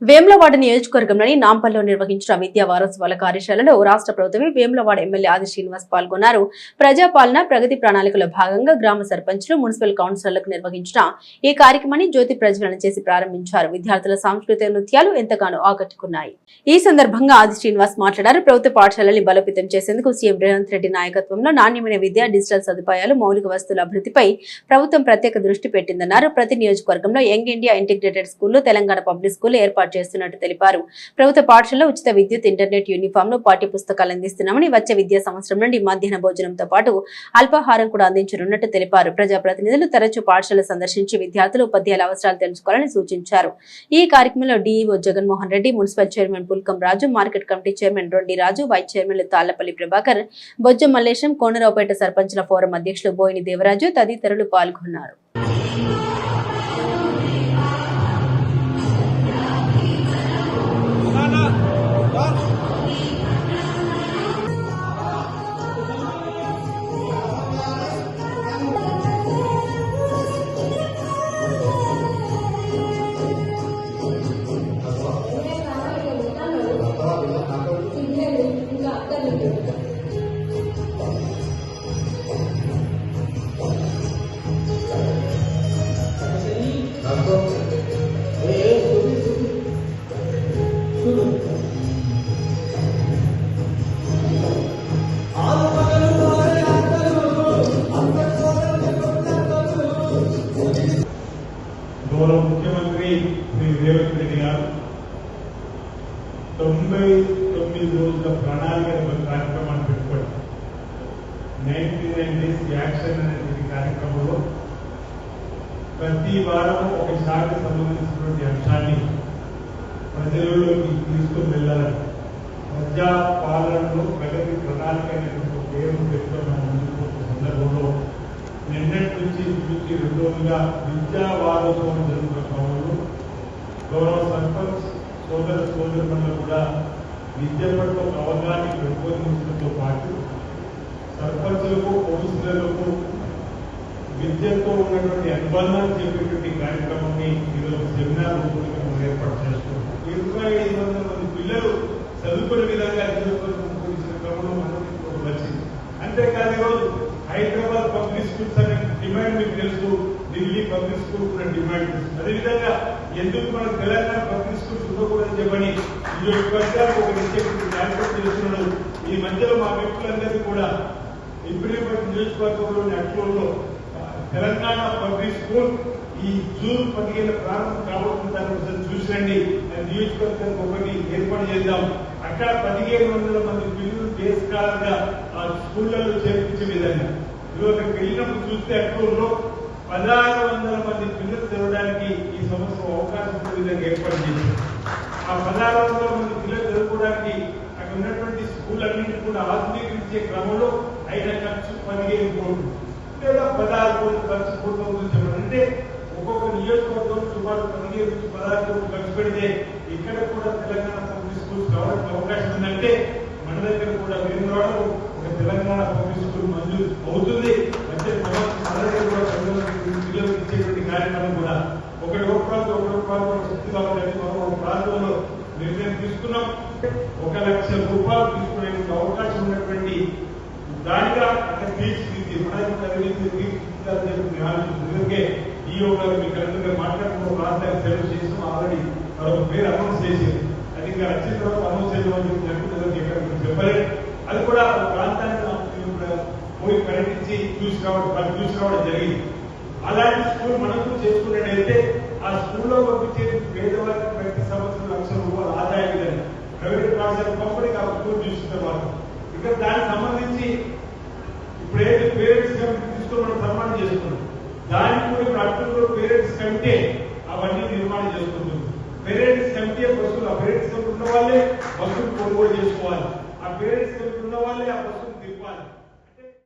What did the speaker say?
వేములవాడ నియోజకవర్గంలోని నాంపల్లిలో నిర్వహించిన విద్యా వారోత్సవాల కార్యశాలలో రాష్ట్ర ప్రభుత్వమే వేములవాడ ఎమ్మెల్యే ఆది శ్రీనివాస్ పాల్గొన్నారు. ప్రజాపాలన ప్రగతి ప్రణాళికలో భాగంగా గ్రామ సర్పంచులు మున్సిపల్ కౌన్సిలర్లకు నిర్వహించిన ఈ కార్యక్రమాన్ని జ్యోతి ప్రజ్వలన చేసి ప్రారంభించారు. విద్యార్థుల సాంస్కృతిక నృత్యాలు ఎంతగానో ఆకట్టుకున్నాయి. ఈ సందర్భంగా ఆది శ్రీనివాస్ మాట్లాడారు. ప్రభుత్వ పాఠశాలల్ని బలోపేతం చేసేందుకు సీఎం రేవంత్ రెడ్డి నాయకత్వంలో నాణ్యమైన విద్య, డిజిటల్ సదుపాయాలు, మౌలిక వస్తువుల అభివృద్ధిపై ప్రభుత్వం ప్రత్యేక దృష్టి పెట్టిందన్నారు. ప్రతి నియోజకవర్గంలో యంగ్ ఇండియా ఇంటిగ్రేటెడ్ స్కూళ్లు, తెలంగాణ పబ్లిక్ స్కూల్ ఏర్పాటు చేస్తున్నట్టు తెలిపారు. ప్రభుత్వ పాఠశాలలో ఉచిత విద్యుత్, ఇంటర్నెట్, యూనిఫామ్, పాఠ్య పుస్తకాలు అందిస్తున్నామని, వచ్చే విద్యా సంవత్సరం నుండి మధ్యాహ్న భోజనంతో పాటు అల్పాహారం కూడా అందించనున్నట్టు తెలిపారు. ప్రజాప్రతినిధులు తరచూ పాఠశాల సందర్శించి విద్యార్థులు, ఉపాధ్యాయుల అవసరాలు తెలుసుకోవాలని సూచించారు. ఈ కార్యక్రమంలో DEO Jaganmohan Reddy, municipal chairman Pulkam Raju, market committee chairman Rondi Raju, vice చైర్మన్లు తాళ్లపల్లి ప్రభాకర్, బొజ్జ మల్లేశం, కోనరావుపేట సర్పంచుల ఫోరం అధ్యక్షులు బోయిని దేవరాజు తదితరులు పాల్గొన్నారు. గౌరవ ముఖ్యమంత్రి శ్రీ రేవంత్ రెడ్డి గారు 99 రోజుల ప్రణాళిక కార్యక్రమాన్ని పెట్టుకోండి. 99 డేస్ యాక్షన్ అనే కార్యక్రమంలో ప్రతి వారం ఒక శాఖకు సంబంధించినటువంటి అంశాన్ని ప్రజలలోకి తీసుకుని వెళ్ళాలని ప్రజా పాలనలో ప్రగతి ప్రణాళిక అనేటువంటి పేరు పెట్టుకున్న సందర్భంలో నిన్నటి నుంచి 2 రోజులుగా విద్యా వారోత్సవం జరుగుతున్న క్రమంలో గౌరవ సర్పంచ్ సోదరులు కూడా విద్య పట్ల ఒక అవగాహన పెంపొందించడంతో పాటు సర్పంచులకు, కౌన్సిలర్లకు విద్యతో ఉన్నటువంటి అనుబంధాన్ని చెప్పేటువంటి కార్యక్రమాన్ని ఈరోజు సెమినార్ రూపంలో ఏర్పాటు చేస్తున్నాం. 2500 మంది పిల్లలు చదువుకునే విధంగా ఇచ్చిన క్రమంలో మనకు వచ్చింది. అంతేకాదు ఈరోజు హైదరాబాద్ పబ్లిక్ స్కూల్స్ అనే డిమాండ్ మీకు తెలుసు, ఢిల్లీ పబ్లిక్ స్కూల్ కూడా డిమాండ్. అదేవిధంగా ఎందుకు మన తెలంగాణ పబ్లిక్ స్కూల్స్ ఉండకూడదని చెప్పని ఈరోజు ప్రజలకు ఒక కార్యక్రమం చేస్తున్నాడు. ఈ మధ్యలో మా వ్యక్తులందరికీ కూడా ఇబ్రహీంపట్నం నియోజకవర్గంలోని అట్లూరులో తెలంగాణ పబ్లిక్ స్కూల్ ఈ జూన్ 15 ప్రారంభం కాబోతుంది. దాన్ని చూసిరండి. నియోజకవర్గానికి ఒకటి ఏర్పాటు చేద్దాం. అక్కడ 1500 మంది పిల్లలు దేశకాలంగా ఆ స్కూళ్లలో చేర్పించే విధంగా ఈరోజు వెళ్ళినప్పుడు చూస్తే అట్లూరులో 1600 మంది పిల్లలు చదవడానికి ఈ సంవత్సరం అవకాశం ఉండే విధంగా ఏర్పాటు చేశారు. ఆ 1600 మంది పిల్లలు చదువుకోవడానికి అక్కడ ఉన్నటువంటి స్కూల్ అన్నింటినీ కూడా ఆధునీకరించే క్రమంలో అయిన ఖర్చు 15 కోట్లు లేదా 16 కోట్లు ఖర్చు పూర్తవుతుంది చెప్పండి. అంటే ఒక్కొక్క నియోజకవర్గం సుమారు 15 నుంచి 16 కోట్లు ఖర్చు పెడితే ఇక్కడ కూడా తెలంగాణ పబ్లిక్ స్కూల్స్ కావడానికి అవకాశం ఉందంటే మన దగ్గర కూడా వేములవాడలో ఒక తెలంగాణ పబ్లిక్ స్కూల్ మంజూరు అవుతుంది. వచ్చే సంవత్సరం మన దగ్గర కూడా పిల్లలకు ఇచ్చేటువంటి కార్యక్రమం కూడా ఒకటి శక్తిగా ఉండాలి. మనం ఒక ప్రాంతంలో నిర్ణయం తీసుకున్నాం. 1 లక్ష రూపాయలు తీసుకునే అవకాశం ఉన్నటువంటి దానిగా అక్కడ తీర్చిదిద్ది మనకే ఈఓ గారు మీకు అందరికీ మాట్లాడుకుంటూ ప్రాంతానికి సెలవు చేసిన ఆల్రెడీ మరొక పేరు అనౌన్స్ చేసింది. అది ఇంకా వచ్చిన తర్వాత అనౌన్స్ చేయడం చెప్పలేదు. అది కూడా ప్రాంతానికి పోయి పర్యటించి చూసి రావడం జరిగింది. అలాంటి స్కూల్ మనకు చేసుకున్నట్టయితే ఆ స్కూల్లో పంపించే పేదవారికి ప్రతి సంవత్సరం 1 లక్ష రూపాయలు ఆదాయం లేదని ప్రైవేట్ పాఠశాల పంపడికి ఆ స్కూల్ చూస్తున్నారు. ఇక్కడ దానికి సంబంధించి ఇప్పుడైతే పేరెంట్స్ కమిటీ తీసుకొని మనం సన్మానం చేసుకున్నాం. దానికి కూడా ఇప్పుడు అట్లూరులో పేరెంట్స్ కమిటీ అవన్నీ నిర్మాణం చేసుకుంటుంది. పేరెంట్స్ కమిటీ బస్సులు, ఆ పేరెంట్స్ కమిటీ ఉన్న వాళ్ళే బస్సులు కొనుగోలు చేసుకోవాలి. ఆ పేరెంట్స్ కమిటీ ఉన్న వాళ్ళే ఆ బస్సులు తిప్పాలి.